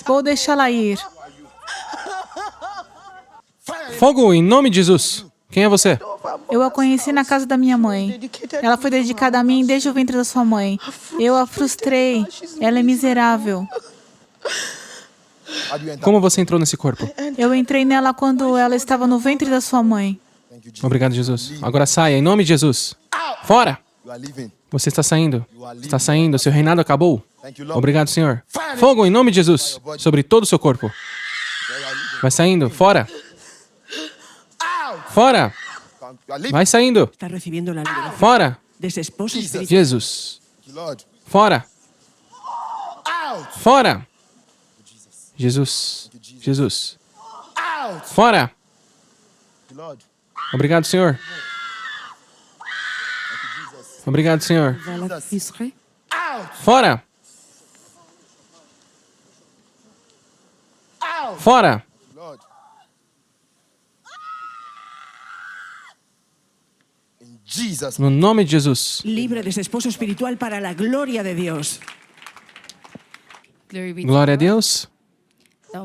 Vou deixá-la ir. Fogo, em nome de Jesus. Quem é você? Eu a conheci na casa da minha mãe. Ela foi dedicada a mim desde o ventre da sua mãe. Eu a frustrei. Ela é miserável. Como você entrou nesse corpo? Eu entrei nela quando ela estava no ventre da sua mãe. Obrigado, Jesus. Agora saia, em nome de Jesus. Fora! Você está saindo. Está saindo. Seu reinado acabou. Obrigado, Senhor. Fogo, em nome de Jesus. Sobre todo o seu corpo. Vai saindo. Fora! Fora! Vai saindo. Está recibiendo la liberación Fora! de ese esposo espiritual. Jesus. Fora! Fora! Jesus. Jesus. Fora! Obrigado, Senhor. Obrigado, Senhor. Voilà qui serait Fora! Fora! No nome de Jesus. libre de ese esposo espiritual para la gloria de Dios. Glória a Deus.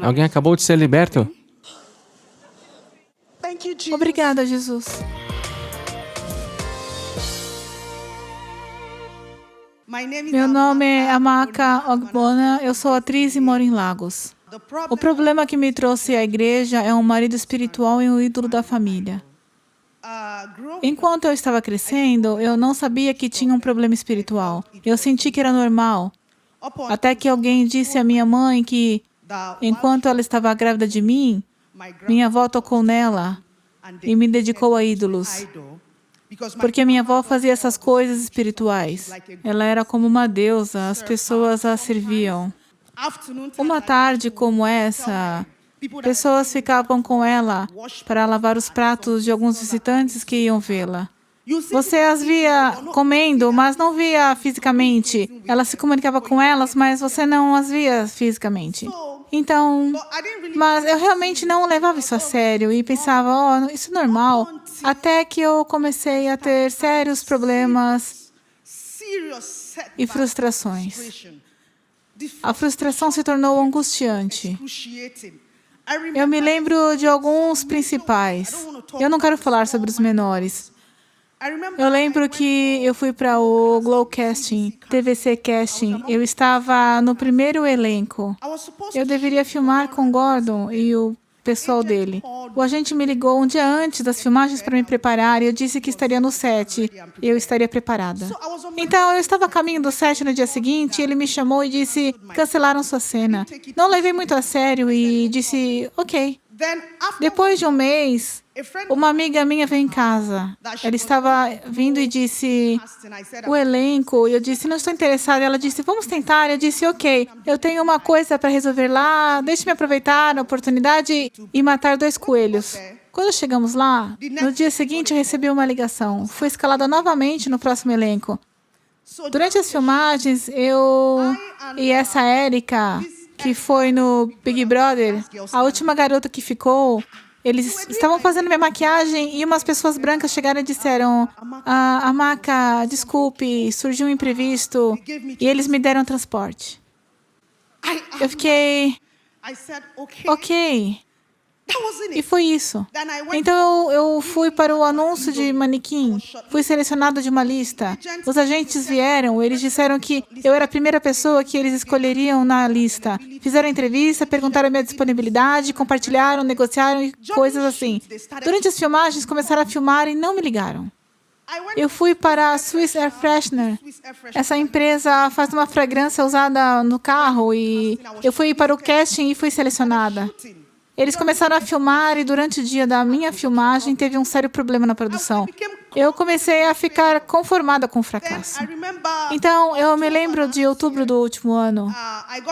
Alguém acabou de ser liberto. Obrigada, Jesus. Meu nome é Amaka Ogbonna, eu sou atriz e moro em Lagos. O problema que me trouxe à igreja é um marido espiritual e um ídolo da família. Enquanto eu estava crescendo, eu não sabia que tinha um problema espiritual. Eu senti que era normal. Até que alguém disse à minha mãe que, enquanto ela estava grávida de mim, minha avó tocou nela e me dedicou a ídolos. Porque minha avó fazia essas coisas espirituais. Ela era como uma deusa, as pessoas a serviam. Uma tarde como essa, pessoas ficavam com ela para lavar os pratos de alguns visitantes que iam vê-la. Você as via comendo, mas não via fisicamente. Ela se comunicava com elas, mas você não as via fisicamente. Então, mas eu realmente não levava isso a sério e pensava, oh, isso é normal. Até que eu comecei a ter sérios problemas e frustrações. A frustração se tornou angustiante. Eu me lembro de alguns principais. Eu não quero falar sobre os menores. Eu lembro que eu fui para o Glow Casting, TVC Casting. Eu estava no primeiro elenco. Eu deveria filmar com Gordon e o pessoal dele. O agente me ligou um dia antes das filmagens para me preparar e eu disse que estaria no set. E eu estaria preparada. Então, eu estava a caminho do set no dia seguinte e ele me chamou e disse, cancelaram sua cena. Não levei muito a sério e disse, ok. Depois de um mês, uma amiga minha veio em casa. Ela estava vindo e disse, o elenco. Eu disse, não estou interessada. Ela disse, vamos tentar. Eu disse, ok, eu tenho uma coisa para resolver lá. Deixe-me aproveitar a oportunidade e matar 2 coelhos. Quando chegamos lá, no dia seguinte eu recebi uma ligação. Fui escalada novamente no próximo elenco. Durante as filmagens, eu e essa Erika, que foi no Big Brother, a última garota que ficou, eles estavam fazendo minha maquiagem e umas pessoas brancas chegaram e disseram, Amaka, desculpe, surgiu um imprevisto e eles me deram transporte. Eu fiquei, ok. E foi isso. Então eu fui para o anúncio de manequim, fui selecionado de uma lista. Os agentes vieram, eles disseram que eu era a primeira pessoa que eles escolheriam na lista. Fizeram entrevista, perguntaram a minha disponibilidade, compartilharam, negociaram e coisas assim. Durante as filmagens, começaram a filmar e não me ligaram. Eu fui para a Swiss Air Freshener. Essa empresa faz uma fragrância usada no carro e eu fui para o casting e fui selecionada. Eles começaram a filmar e durante o dia da minha filmagem teve um sério problema na produção. Eu comecei a ficar conformada com o fracasso. Então, eu me lembro de outubro do último ano.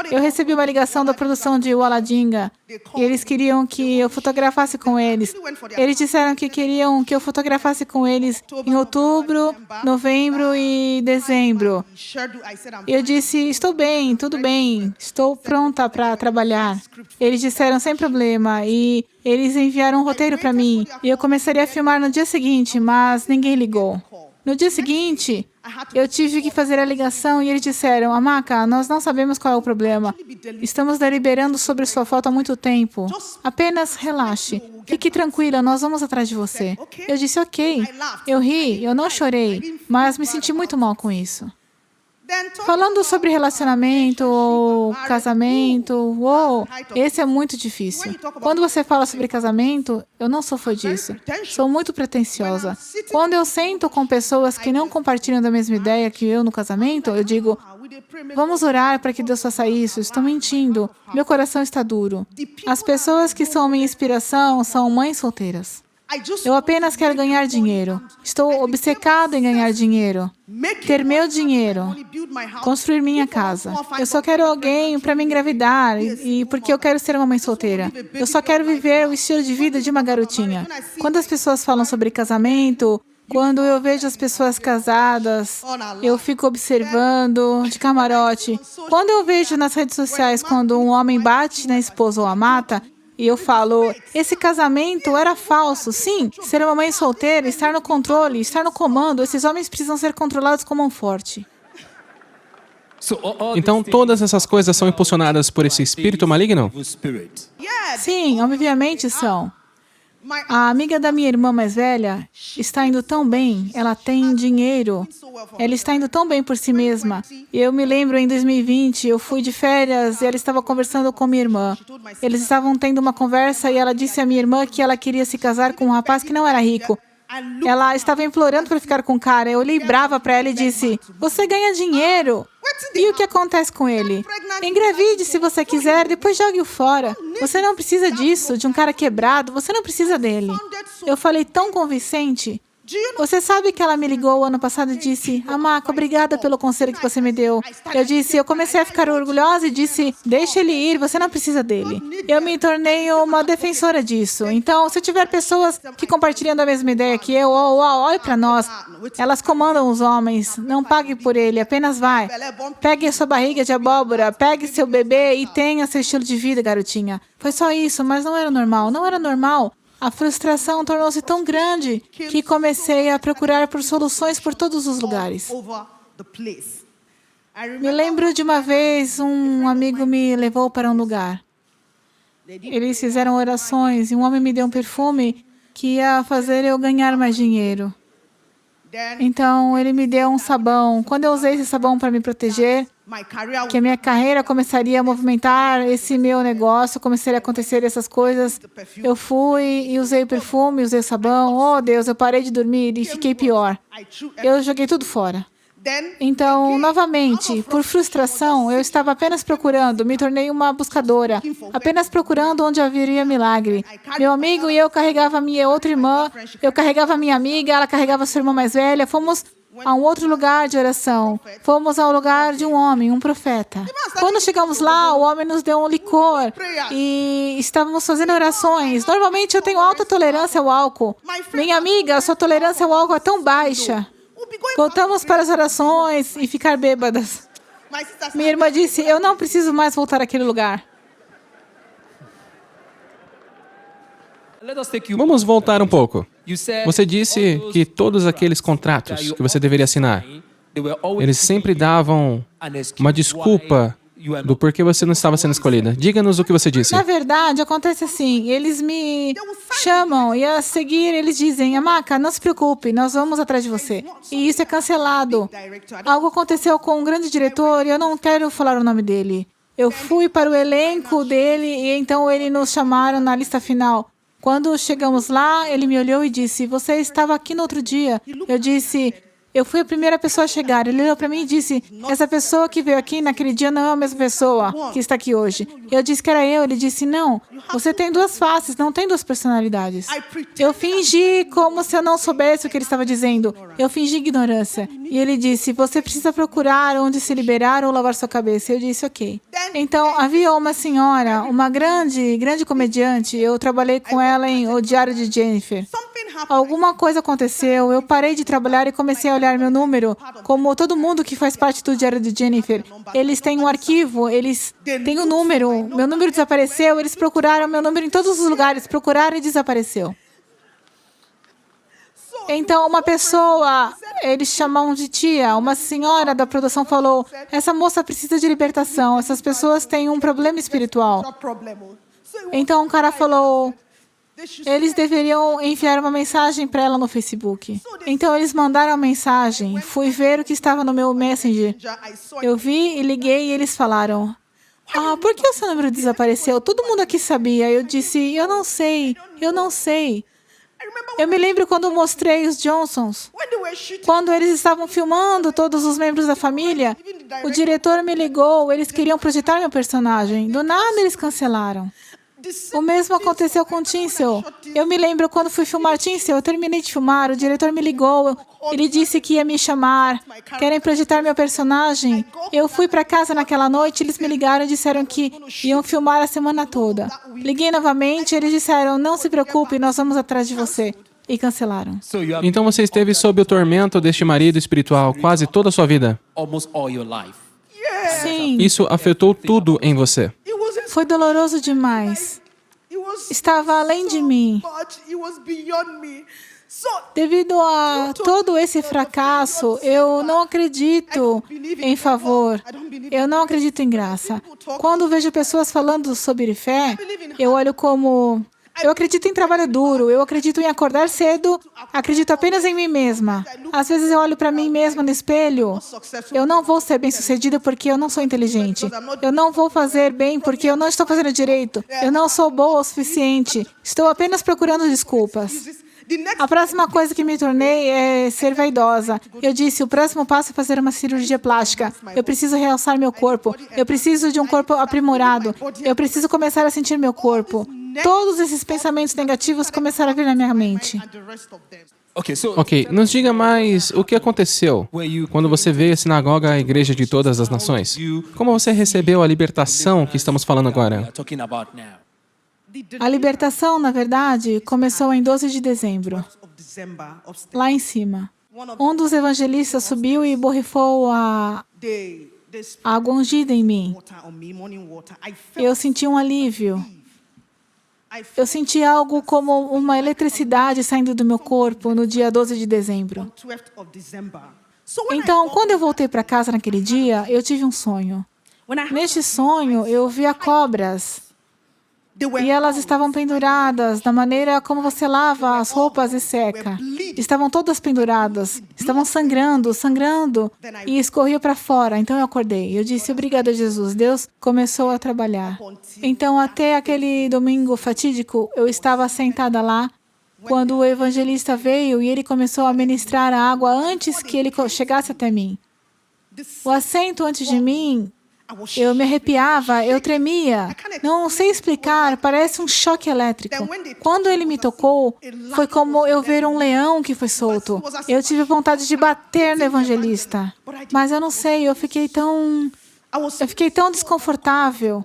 Eu recebi uma ligação da produção de Waladinga e eles queriam que eu fotografasse com eles. Eles disseram que queriam que eu fotografasse com eles em outubro, novembro e dezembro. E eu disse, estou bem, tudo bem, estou pronta para trabalhar. Eles disseram, sem problema, e eles enviaram um roteiro para mim. E eu começaria a filmar no dia seguinte, mas ninguém ligou. No dia seguinte, eu tive que fazer a ligação e eles disseram, Amaka, nós não sabemos qual é o problema. Estamos deliberando sobre sua falta há muito tempo. Apenas relaxe. Fique tranquila, nós vamos atrás de você. Eu disse, ok. Eu ri, eu não chorei, mas me senti muito mal com isso. Falando sobre relacionamento ou casamento, esse é muito difícil. Quando você fala sobre casamento, eu não sou fã disso. Sou muito pretensiosa. Quando eu sento com pessoas que não compartilham da mesma ideia que eu no casamento, eu digo, vamos orar para que Deus faça isso. Estou mentindo. Meu coração está duro. As pessoas que são minha inspiração são mães solteiras. Eu apenas quero ganhar dinheiro. Estou obcecado em ganhar dinheiro. Ter meu dinheiro. Construir minha casa. Eu só quero alguém para me engravidar e porque eu quero ser uma mãe solteira. Eu só quero viver o estilo de vida de uma garotinha. Quando as pessoas falam sobre casamento, quando eu vejo as pessoas casadas, eu fico observando de camarote. Quando eu vejo nas redes sociais quando um homem bate na esposa ou a mata, e eu falo, esse casamento era falso. Sim, ser uma mãe solteira, estar no controle, estar no comando, esses homens precisam ser controlados como um forte. Então, todas essas coisas são impulsionadas por esse espírito maligno? Sim, obviamente são. A amiga da minha irmã mais velha está indo tão bem, ela tem dinheiro, ela está indo tão bem por si mesma. Eu me lembro, em 2020, eu fui de férias e ela estava conversando com minha irmã. Eles estavam tendo uma conversa e ela disse à minha irmã que ela queria se casar com um rapaz que não era rico. Ela estava implorando para ficar com o cara. Eu olhei brava para ela e disse, você ganha dinheiro. E o que acontece com ele? Engravide se você quiser, depois jogue-o fora. Você não precisa disso, de um cara quebrado, você não precisa dele. Eu falei tão convincente. Você sabe que ela me ligou ano passado e disse, Amaka, obrigada pelo conselho que você me deu. Eu disse, eu comecei a ficar orgulhosa e disse, deixa ele ir, você não precisa dele. Eu me tornei uma defensora disso. Então, se tiver pessoas que compartilham da mesma ideia que eu, olhe para nós. Elas comandam os homens. Não pague por ele, apenas vai. Pegue a sua barriga de abóbora, pegue seu bebê e tenha seu estilo de vida, garotinha. Foi só isso, mas não era normal. Não era normal. A frustração tornou-se tão grande que comecei a procurar por soluções por todos os lugares. Me lembro de uma vez, um amigo me levou para um lugar. Eles fizeram orações e um homem me deu um perfume que ia fazer eu ganhar mais dinheiro. Então, ele me deu um sabão. Quando eu usei esse sabão para me proteger, que a minha carreira começaria a movimentar esse meu negócio, começaria a acontecer essas coisas, eu fui e usei o perfume, usei o sabão. Oh, Deus, eu parei de dormir e fiquei pior. Eu joguei tudo fora. Então, novamente, por frustração, eu estava apenas procurando, me tornei uma buscadora, apenas procurando onde haveria milagre. Meu amigo e eu carregava a minha outra irmã, eu carregava a minha amiga, ela carregava a sua irmã mais velha, fomos a um outro lugar de oração. Fomos ao lugar de um homem, um profeta. Quando chegamos lá, o homem nos deu um licor e estávamos fazendo orações. Normalmente eu tenho alta tolerância ao álcool. Minha amiga, a sua tolerância ao álcool é tão baixa. Voltamos para as orações e ficar bêbadas. Minha irmã disse, eu não preciso mais voltar àquele lugar. Vamos voltar um pouco. Você disse que todos aqueles contratos que você deveria assinar, eles sempre davam uma desculpa do porquê você não estava sendo escolhida. Diga-nos o que você disse. Na verdade, acontece assim, eles me chamam e a seguir eles dizem, Amaka, não se preocupe, nós vamos atrás de você. E isso é cancelado. Algo aconteceu com um grande diretor e eu não quero falar o nome dele. Eu fui para o elenco dele e então eles nos chamaram na lista final. Quando chegamos lá, ele me olhou e disse, você estava aqui no outro dia. Eu disse, eu fui a primeira pessoa a chegar. Ele olhou para mim e disse, essa pessoa que veio aqui naquele dia não é a mesma pessoa que está aqui hoje. Eu disse que era eu. Ele disse, não, você tem duas faces, não tem duas personalidades. Eu fingi como se eu não soubesse o que ele estava dizendo. Eu fingi ignorância. E ele disse, você precisa procurar onde se liberar ou lavar sua cabeça. Eu disse, ok. Então, havia uma senhora, uma grande comediante. Eu trabalhei com ela em O Diário de Jennifer. Alguma coisa aconteceu, eu parei de trabalhar e comecei a olhar meu número, como todo mundo que faz parte do Diário de Jennifer. Eles têm um arquivo, eles têm um número, meu número desapareceu, eles procuraram meu número em todos os lugares, procuraram e desapareceu. Então, uma pessoa, eles chamavam de tia. Uma senhora da produção falou, essa moça precisa de libertação, essas pessoas têm um problema espiritual. Então um cara falou, eles deveriam enviar uma mensagem para ela no Facebook. Então eles mandaram a mensagem, fui ver o que estava no meu Messenger. Eu vi e liguei e eles falaram, por que o seu número desapareceu? Todo mundo aqui sabia. Eu disse, eu não sei. Eu me lembro quando mostrei os Johnsons. Quando eles estavam filmando todos os membros da família, o diretor me ligou, eles queriam projetar meu personagem. Do nada eles cancelaram. O mesmo aconteceu com Tinsel. Eu me lembro quando fui filmar Tinsel, eu terminei de filmar, o diretor me ligou, ele disse que ia me chamar, querem projetar meu personagem. Eu fui para casa naquela noite, eles me ligaram e disseram que iam filmar a semana toda. Liguei novamente, eles disseram, não se preocupe, nós vamos atrás de você. E cancelaram. Então você esteve sob o tormento deste marido espiritual quase toda a sua vida. Sim, Isso afetou tudo em você. foi doloroso demais. Estava além de mim. Devido a todo esse fracasso, eu não acredito em favor, eu não acredito em graça. Quando vejo pessoas falando sobre fé, eu olho como... Eu acredito em trabalho duro, eu acredito em acordar cedo, acredito apenas em mim mesma. Às vezes eu olho para mim mesma no espelho, eu não vou ser bem-sucedida porque eu não sou inteligente. Eu não vou fazer bem porque eu não estou fazendo direito. Eu não sou boa o suficiente. Estou apenas procurando desculpas. A próxima coisa que me tornei é ser vaidosa. Eu disse, o próximo passo é fazer uma cirurgia plástica. Eu preciso realçar meu corpo. Eu preciso de um corpo aprimorado. Eu preciso começar a sentir meu corpo. Todos esses pensamentos negativos começaram a vir na minha mente. Ok, nos diga mais o que aconteceu quando você veio à sinagoga, à igreja de todas as nações. Como você recebeu a libertação que estamos falando agora? A libertação, na verdade, começou em 12 de dezembro, lá em cima. Um dos evangelistas subiu e borrifou a água ungida em mim. Eu senti um alívio. Eu senti algo como uma eletricidade saindo do meu corpo no dia 12 de dezembro. Então, quando eu voltei para casa naquele dia, eu tive um sonho. Neste sonho, eu via cobras. E elas estavam penduradas da maneira como você lava as roupas e seca. Estavam todas penduradas, estavam sangrando, e escorria para fora. Então eu acordei. Eu disse, obrigada, Jesus. Deus começou a trabalhar. Então, até aquele domingo fatídico, eu estava sentada lá, quando o evangelista veio e ele começou a ministrar a água antes que ele chegasse até mim. O assento antes de mim, eu me arrepiava, eu tremia. Não sei explicar, parece um choque elétrico. Quando ele me tocou, foi como eu ver um leão que foi solto. Eu tive vontade de bater no evangelista. Mas eu não sei, eu fiquei tão desconfortável.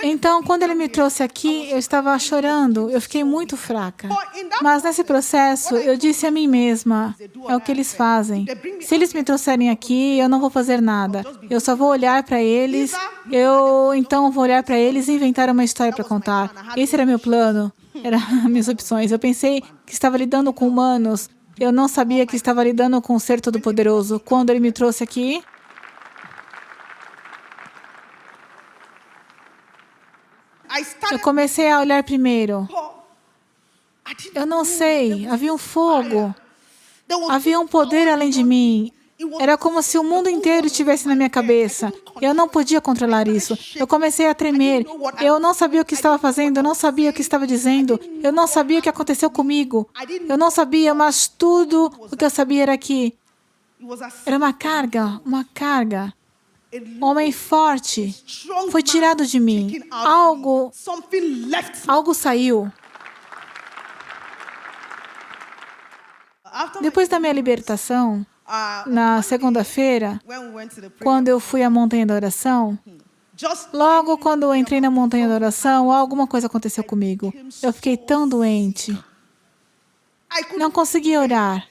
Então, quando ele me trouxe aqui, eu estava chorando, eu fiquei muito fraca. Mas nesse processo, eu disse a mim mesma, é o que eles fazem. Se eles me trouxerem aqui, eu não vou fazer nada. Eu só vou olhar para eles, então vou olhar para eles e inventar uma história para contar. Esse era meu plano, eram minhas opções. Eu pensei que estava lidando com humanos, eu não sabia que estava lidando com o Ser Todo-Poderoso. Quando ele me trouxe aqui, eu comecei a olhar primeiro. Eu não sei, havia um fogo. Havia um poder além de mim. Era como se o mundo inteiro estivesse na minha cabeça. Eu não podia controlar isso. Eu comecei a tremer. Eu não sabia o que estava fazendo, eu não sabia o que estava dizendo. Eu não sabia o que aconteceu comigo. Eu não sabia, mas tudo o que eu sabia era que era uma carga. Um homem forte foi tirado de mim. Algo saiu. Depois da minha libertação, na segunda-feira, quando eu fui à montanha da oração, logo quando eu entrei na montanha da oração, alguma coisa aconteceu comigo. Eu fiquei tão doente. Não conseguia orar.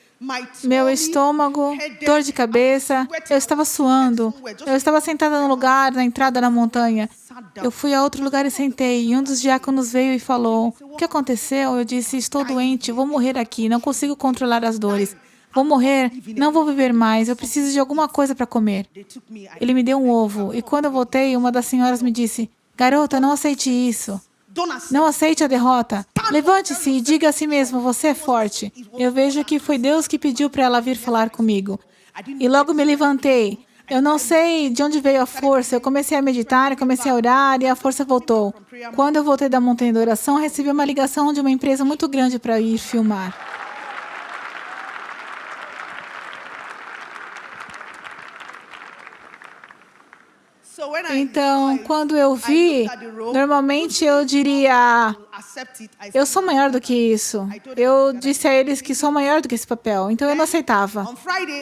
Meu estômago, dor de cabeça, eu estava suando. Eu estava sentada no lugar, na entrada da montanha. Eu fui a outro lugar e sentei, e um dos diáconos veio e falou, o que aconteceu? Eu disse, estou doente, vou morrer aqui, não consigo controlar as dores. Vou morrer, não vou viver mais, eu preciso de alguma coisa para comer. Ele me deu um ovo, e quando eu voltei, uma das senhoras me disse, garota, não aceite isso. Não aceite a derrota. Levante-se e diga a si mesmo, você é forte. Eu vejo que foi Deus que pediu para ela vir falar comigo. E logo me levantei. Eu não sei de onde veio a força. Eu comecei a meditar, comecei a orar e a força voltou. Quando eu voltei da montanha da oração, recebi uma ligação de uma empresa muito grande para ir filmar. Então, quando eu vi, normalmente eu diria, eu sou maior do que isso. Eu disse a eles que sou maior do que esse papel, então eu não aceitava.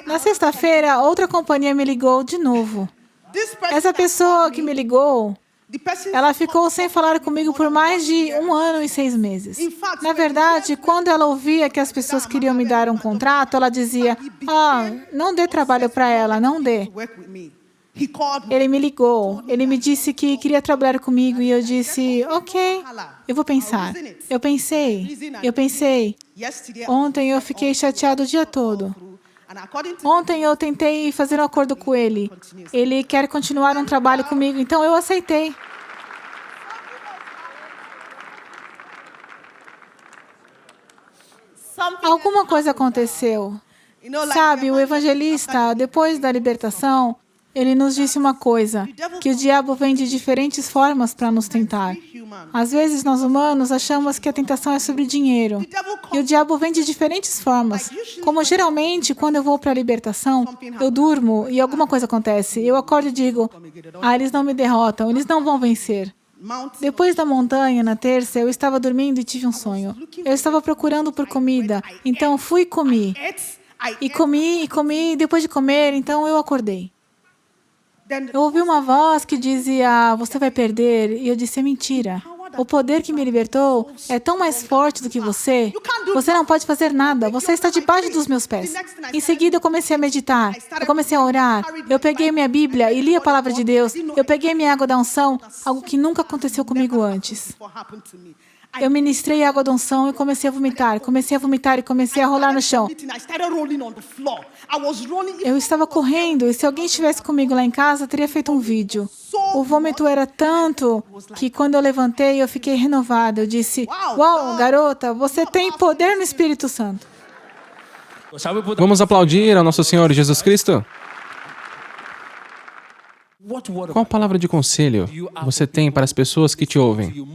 Na sexta-feira, outra companhia me ligou de novo. Essa pessoa que me ligou, ela ficou sem falar comigo por mais de 1 ano e 6 meses. Na verdade, quando ela ouvia que as pessoas queriam me dar um contrato, ela dizia, não dê trabalho para ela, não dê. Ele me ligou, ele me disse que queria trabalhar comigo e eu disse, ok, eu vou pensar. Eu pensei. Ontem eu fiquei chateado o dia todo. Ontem eu tentei fazer um acordo com ele. Ele quer continuar um trabalho comigo, então eu aceitei. Alguma coisa aconteceu. Sabe, o evangelista, depois da libertação, ele nos disse uma coisa, que o diabo vem de diferentes formas para nos tentar. Às vezes, nós humanos achamos que a tentação é sobre dinheiro. E o diabo vem de diferentes formas. Como geralmente, quando eu vou para a libertação, eu durmo e alguma coisa acontece. Eu acordo e digo, eles não me derrotam, eles não vão vencer. Depois da montanha, na terça, eu estava dormindo e tive um sonho. Eu estava procurando por comida, então fui e comi. E comi, e depois de comer, então eu acordei. Eu ouvi uma voz que dizia, você vai perder, e eu disse, é mentira. O poder que me libertou é tão mais forte do que você. Você não pode fazer nada, você está debaixo dos meus pés. Em seguida, eu comecei a meditar, eu comecei a orar, eu peguei minha Bíblia e li a palavra de Deus, eu peguei minha água da unção, algo que nunca aconteceu comigo antes. Eu ministrei água da unção e comecei a vomitar e comecei a rolar no chão. Eu estava correndo e se alguém estivesse comigo lá em casa, teria feito um vídeo. O vômito era tanto que quando eu levantei, eu fiquei renovada. Eu disse, uau, garota, você tem poder no Espírito Santo. Vamos aplaudir ao nosso Senhor Jesus Cristo? Qual palavra de conselho você tem para as pessoas que te ouvem?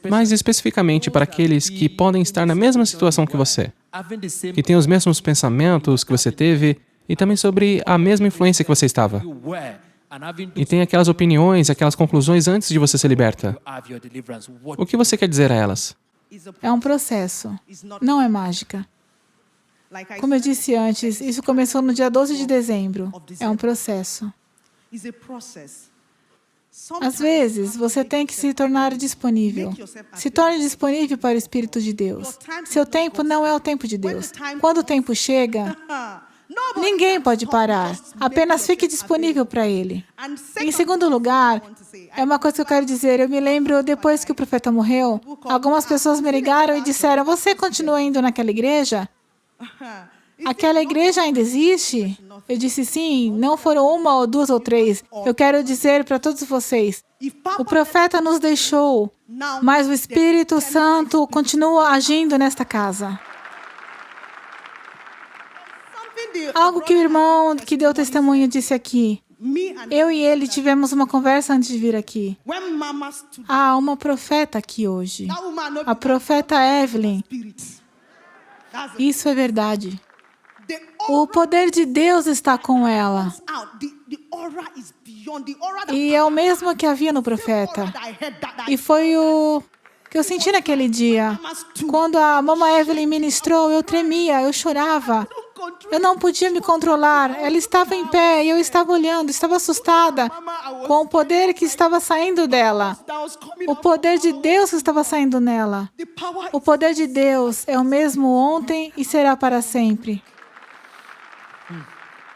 Mais especificamente para aqueles que podem estar na mesma situação que você, que têm os mesmos pensamentos que você teve e também sobre a mesma influência que você estava. E tem aquelas opiniões, aquelas conclusões antes de você ser liberta. O que você quer dizer a elas? É um processo, não é mágica. Como eu disse antes, isso começou no dia 12 de dezembro. É um processo. Às vezes, você tem que se tornar disponível. Se torne disponível para o Espírito de Deus. Seu tempo não é o tempo de Deus. Quando o tempo chega, ninguém pode parar. Apenas fique disponível para Ele. Em segundo lugar, é uma coisa que eu quero dizer. Eu me lembro, depois que o profeta morreu, algumas pessoas me ligaram e disseram, você continua indo naquela igreja? Aquela igreja ainda existe? Eu disse sim, não foram 1 ou 2 ou 3. Eu quero dizer para todos vocês, o profeta nos deixou, mas o Espírito Santo continua agindo nesta casa. Algo que o irmão que deu testemunho disse aqui. Eu e ele tivemos uma conversa antes de vir aqui. Há uma profeta aqui hoje. A profeta Evelyn. Isso é verdade. O poder de Deus está com ela. E é o mesmo que havia no profeta. E foi o que eu senti naquele dia. Quando a Mama Evelyn ministrou, eu tremia, eu chorava. Eu não podia me controlar. Ela estava em pé e eu estava olhando, estava assustada com o poder que estava saindo dela. O poder de Deus que estava saindo nela. O poder de Deus é o mesmo ontem e será para sempre.